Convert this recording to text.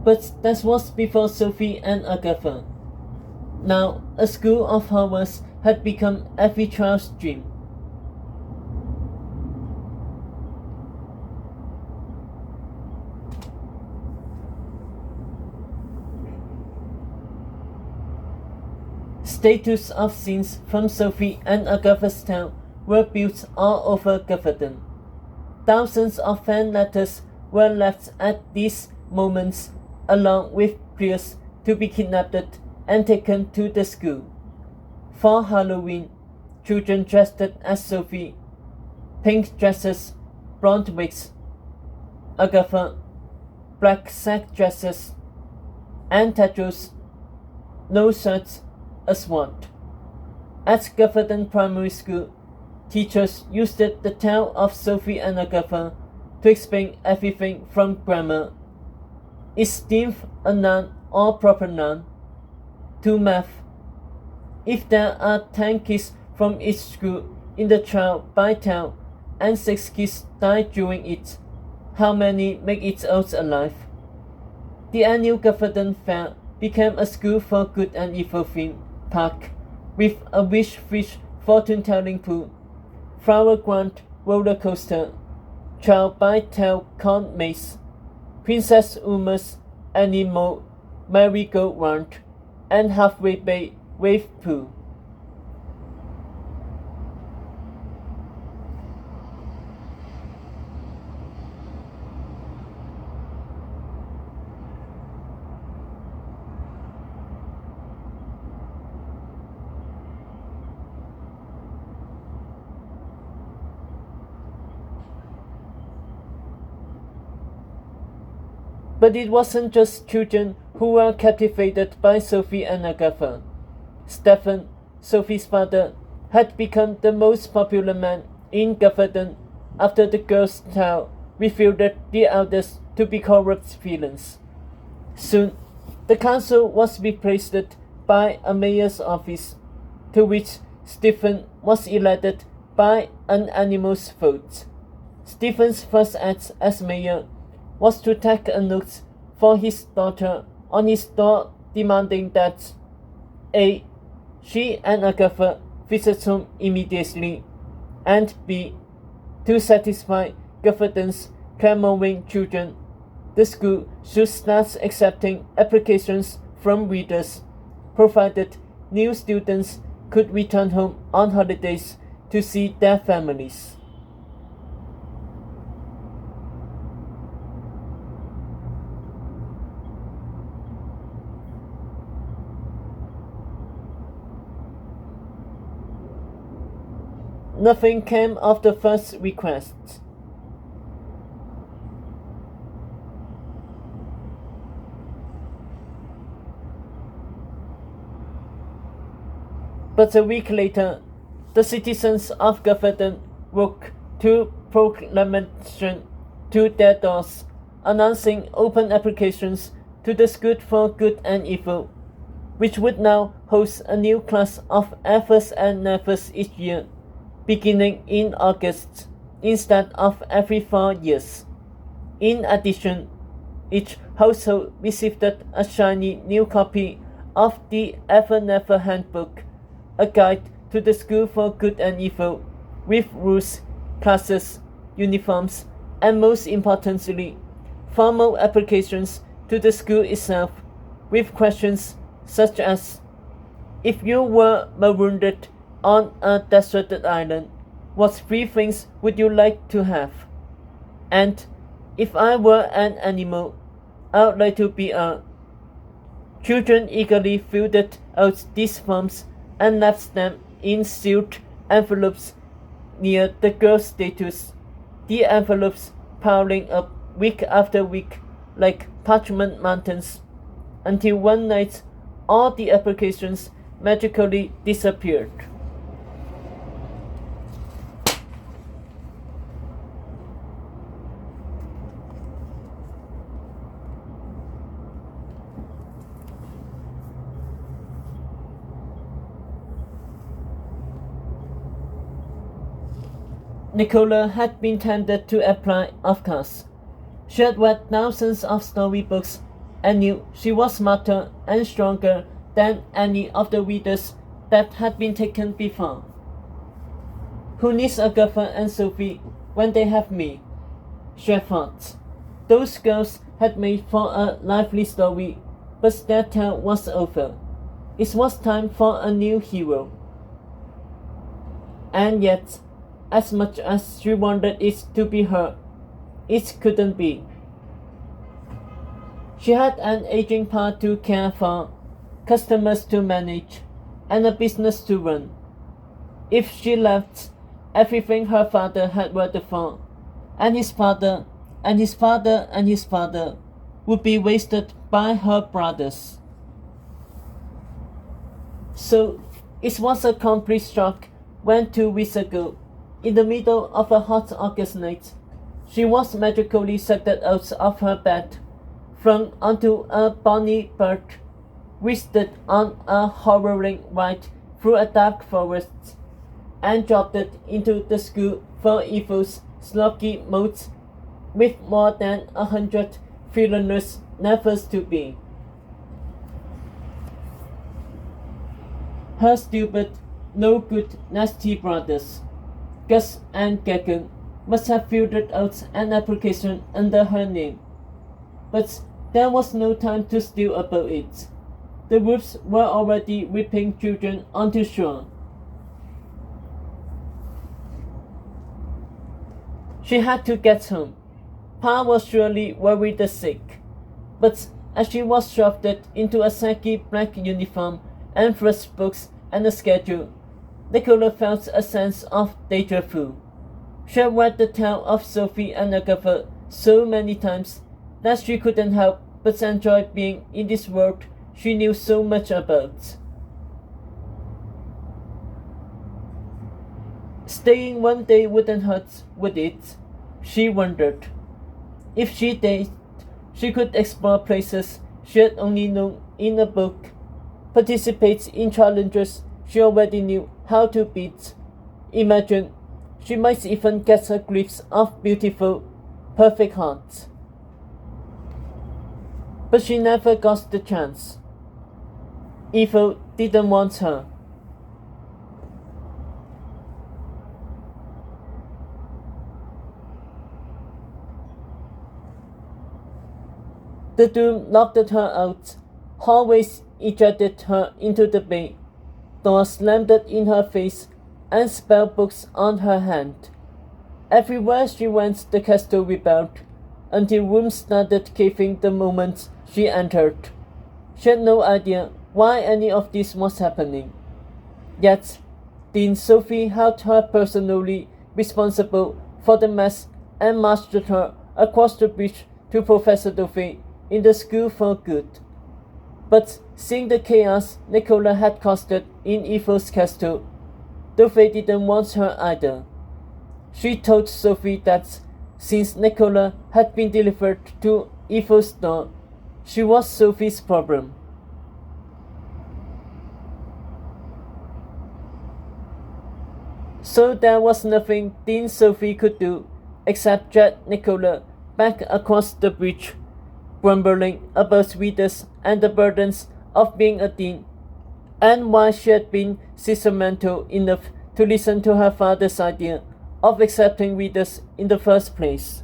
But that was before Sophie and Agatha. Now, a school of Hogwarts had become every child's dream. Statues of scenes from Sophie and Agatha's tale were built all over Gotherton. Thousands of fan letters were left at these moments, along with prayers to be kidnapped and taken to the school. For Halloween, children dressed as Sophie, pink dresses, blonde wigs, Agatha, black sack dresses, and tattoos, no shirts, a sword. At Gotherton Primary School, teachers used the tale of Sophie and Agatha to explain everything from grammar, is nymph a noun or proper noun, to math. If there are 10 kids from each school in the trial by tale and 6 kids die during it, how many make it out alive? The annual Gotherton Fair became a school for good and evil theme park with a wish fish fortune-telling pool, flower ground roller coaster, trial by tale corn maze, Princess Uma's animal merry-go-round, and halfway bay wave pool. But it wasn't just children who were captivated by Sophie and Agatha. Stephen, Sophie's father, had become the most popular man in Gotherton after the girl's tale revealed the eldest to be corrupt villains. Soon, the council was replaced by a mayor's office, to which Stephen was elected by an unanimous vote. Stephen's first act as mayor was to tack a note for his daughter on his door demanding that A. She and Agatha visit home immediately, and B. To satisfy Gotherton's clamoring children, the school should start accepting applications from readers, provided new students could return home on holidays to see their families. Nothing came of the first request. But a week later, the citizens of Gotherton woke to proclamation to their doors, announcing open applications to the School for Good and Evil, which would now host a new class of Alphas and Nervous each year, beginning in August instead of every 4 years. In addition, each household received a shiny new copy of the Ever Never Handbook, a guide to the School for Good and Evil, with rules, classes, uniforms, and most importantly, formal applications to the school itself, with questions such as, if you were marooned on a deserted island, what 3 things would you like to have? And if I were an animal, I would like to be a... Children eagerly filled out these forms and left them in sealed envelopes near the girls' statues, the envelopes piling up week after week like parchment mountains, until one night all the applications magically disappeared. Nicola had been tempted to apply, of course. She had read thousands of storybooks and knew she was smarter and stronger than any of the readers that had been taken before. Who needs Agatha and Sophie when they have me? She thought. Those girls had made for a lively story, but their tale was over. It was time for a new hero. And yet, as much as she wanted it to be her, it couldn't be. She had an aging pa to care for, customers to manage, and a business to run. If she left, everything her father had worked for, and his father, and his father, and his father, would be wasted by her brothers. So it was a complete shock when 2 weeks ago, in the middle of a hot August night, she was magically sucked out of her bed, flung onto a bonny bird, whisked on a horrifying ride through a dark forest, and dropped into the school for evil's sluggy moats with more than 100 villainous nevers to be. Her stupid, no-good, nasty brothers, Gus and Gagan, must have filled out an application under her name. But there was no time to steal about it. The wolves were already whipping children onto shore. She had to get home. Pa was surely worried sick, but as she was shoved into a saggy black uniform and thrust books and a schedule, Nicola felt a sense of deja vu. She had read the tale of Sophie and Agatha so many times that she couldn't help but enjoy being in this world she knew so much about. Staying one day wouldn't hurt, would it? She wondered. If she did, she could explore places she had only known in a book, participate in challenges she already knew how to beat. Imagine, she might even get a glimpse of beautiful, perfect hearts. But she never got the chance. Evil didn't want her. The doom locked her out, hallways ejected her into the bay, doors slammed in her face, and spell books on her hand. Everywhere she went the castle rebelled, until rooms started caving the moment she entered. She had no idea why any of this was happening. Yet, Dean Sophie held her personally responsible for the mess and marched her across the bridge to Professor Dovey in the school for good. But seeing the chaos Nicola had caused in Evil's castle, Dovey didn't want her either. She told Sophie that since Nicola had been delivered to Evil's door, she was Sophie's problem. So there was nothing Dean Sophie could do except drag Nicola back across the bridge, grumbling about readers and the burdens of being a dean, and why she had been sentimental enough to listen to her father's idea of accepting readers in the first place.